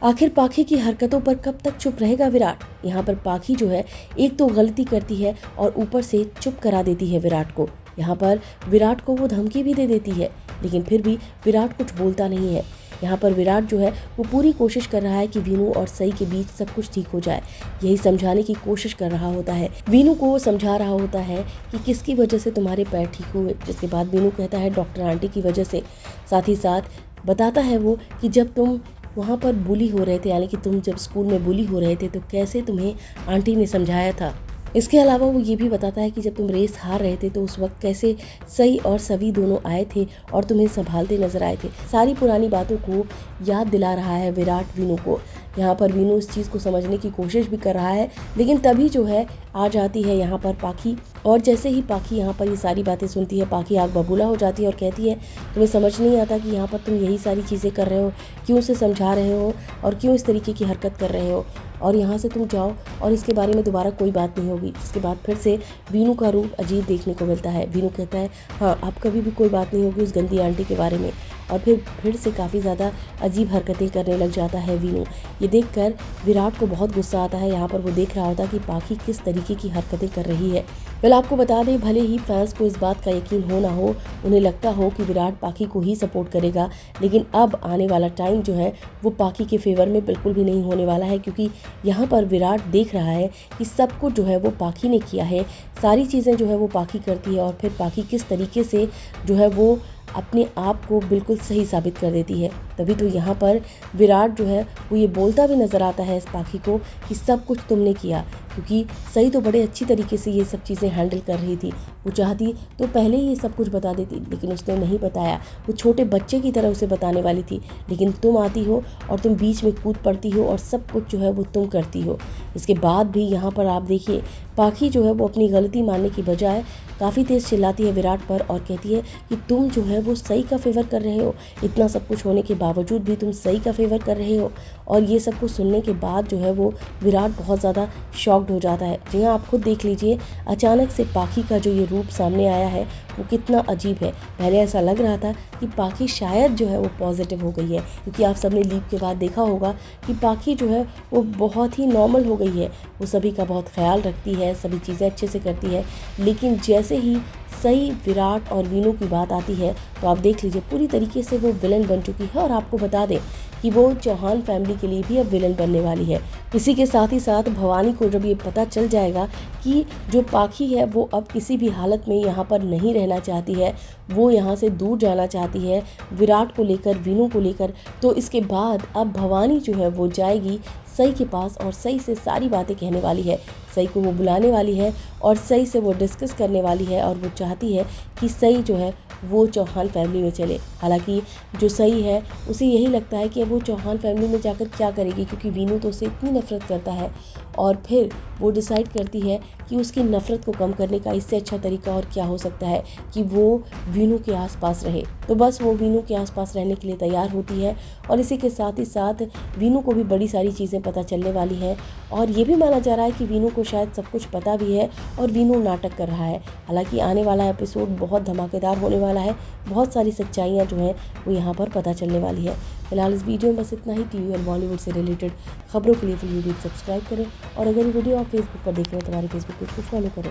आखिर पाखी की हरकतों पर कब तक चुप रहेगा विराट। यहाँ पर पाखी जो है एक तो गलती करती है और ऊपर से चुप करा देती है विराट को। यहाँ पर विराट को वो धमकी भी दे देती है, लेकिन फिर भी विराट कुछ बोलता नहीं है। यहाँ पर विराट जो है वो पूरी कोशिश कर रहा है कि वीनू और सई के बीच सब कुछ ठीक हो जाए। यही समझाने की कोशिश कर रहा होता है। वीनू को वो समझा रहा होता है कि किसकी वजह से तुम्हारे पैर ठीक हुए, जिसके बाद वीनू कहता है डॉक्टर आंटी की वजह से। साथ ही साथ बताता है वो कि जब तुम वहाँ पर बुली हो रहे थे, यानी कि तुम जब स्कूल में बुली हो रहे थे तो कैसे तुम्हें आंटी ने समझाया था। इसके अलावा वो ये भी बताता है कि जब तुम रेस हार रहे थे तो उस वक्त कैसे सई और सवी दोनों आए थे और तुम्हें संभालते नजर आए थे। सारी पुरानी बातों को याद दिला रहा है विराट वीनू को। यहाँ पर वीनू इस चीज़ को समझने की कोशिश भी कर रहा है, लेकिन तभी जो है आ जाती है यहाँ पर पाखी। और जैसे ही पाखी यहाँ पर ये सारी बातें सुनती है, पाखी आग बबूला हो जाती है और कहती है तुम्हें समझ नहीं आता कि यहाँ पर तुम यही सारी चीज़ें कर रहे हो, क्यों उसे समझा रहे हो और क्यों इस तरीके की हरकत कर रहे हो, और यहाँ से तुम जाओ और इसके बारे में दोबारा कोई बात नहीं होगी। जिसके बाद फिर से वीनू का रूप अजीब देखने को मिलता है। वीनू कहता है हाँ अब कभी भी कोई बात नहीं होगी उस गंदी आंटी के बारे में, और फिर से काफ़ी ज़्यादा अजीब हरकतें करने लग जाता है वीनू। ये देखकर विराट को बहुत गुस्सा आता है। यहाँ पर वो देख रहा होता है कि पाखी किस तरीके की हरकतें कर रही है। वेल आपको बता दें, भले ही फैंस को इस बात का यकीन हो ना हो, उन्हें लगता हो कि विराट पाखी को ही सपोर्ट करेगा, लेकिन अब आने वाला टाइम जो है वो पाखी के फेवर में बिल्कुल भी नहीं होने वाला है, क्योंकि यहाँ पर विराट देख रहा है कि सब कुछ जो है वो पाखी ने किया है। सारी चीज़ें जो है वो पाखी करती है और फिर पाखी किस तरीके से जो है वो अपने आप को बिल्कुल सही साबित कर देती है। तभी तो यहाँ पर विराट जो है वो ये बोलता भी नज़र आता है इस पाखी को कि सब कुछ तुमने किया, क्योंकि सही तो बड़े अच्छी तरीके से ये सब चीज़ें हैंडल कर रही थी। वो चाहती तो पहले ही ये सब कुछ बता देती, लेकिन उसने नहीं बताया। वो छोटे बच्चे की तरह उसे बताने वाली थी, लेकिन तुम आती हो और तुम बीच में कूद पड़ती हो और सब कुछ जो है वो तुम करती हो। इसके बाद भी यहाँ पर आप देखिए पाखी जो है वो अपनी गलती मानने की बजाय काफ़ी तेज़ चिल्लाती है विराट पर और कहती है कि तुम जो है वो सही का फेवर कर रहे हो। इतना सब कुछ होने के बावजूद भी तुम सही का फेवर कर रहे हो। और ये सब कुछ सुनने के बाद जो है वो विराट बहुत ज़्यादा शॉक्ड हो जाता है। जी हाँ, आप खुद देख लीजिए अचानक से पाखी का जो ये रूप सामने आया है वो कितना अजीब है। पहले ऐसा लग रहा था कि पाखी शायद जो है वो पॉजिटिव हो गई है, क्योंकि आप सबने लीप के बाद देखा होगा कि पाखी जो है वो बहुत ही नॉर्मल हो गई है। वो सभी का बहुत ख्याल रखती है, सभी चीज़ें अच्छे से करती है। लेकिन जैसे ही सई, विराट और वीनू की बात आती है तो आप देख लीजिए पूरी तरीके से वो विलन बन चुकी है। और आपको बता दें कि वो चौहान फैमिली के लिए भी अब विलन बनने वाली है। इसी के साथ ही साथ भवानी को जब ये पता चल जाएगा कि जो पाखी है वो अब किसी भी हालत में यहाँ पर नहीं रहना चाहती है, वो यहाँ से दूर जाना चाहती है विराट को लेकर, वीनू को लेकर, तो इसके बाद अब भवानी जो है वो जाएगी सई के पास और सई से सारी बातें कहने वाली है। सई को वो बुलाने वाली है और सई से वो डिस्कस करने वाली है, और वो चाहती है कि सई जो है वो चौहान फैमिली में चले। हालांकि जो सही है उसे यही लगता है कि वो चौहान फैमिली में जाकर क्या करेगी, क्योंकि वीनू तो उससे इतनी नफरत करता है। और फिर वो डिसाइड करती है कि उसकी नफ़रत को कम करने का इससे अच्छा तरीका और क्या हो सकता है कि वो वीनू के आसपास रहे। तो बस वो वीनू के आसपास रहने के लिए तैयार होती है। और इसी के साथ ही साथ वीनू को भी बड़ी सारी चीज़ें पता चलने वाली है, और ये भी माना जा रहा है कि वीनू को शायद सब कुछ पता भी है और वीनू नाटक कर रहा है। हालांकि आने वाला एपिसोड बहुत धमाकेदार होने वाला है। बहुत सारी सच्चाइयाँ जो हैं वो यहाँ पर पता चलने वाली है। फिलहाल इस वीडियो में बस इतना ही। टीवी और बॉलीवुड से रिलेटेड खबरों के लिए फिल्मी बीट सब्सक्राइब करें, और अगर ये वीडियो आप फेसबुक पर देख रहे हैं तो हमारे फेसबुक पेज को फॉलो करें।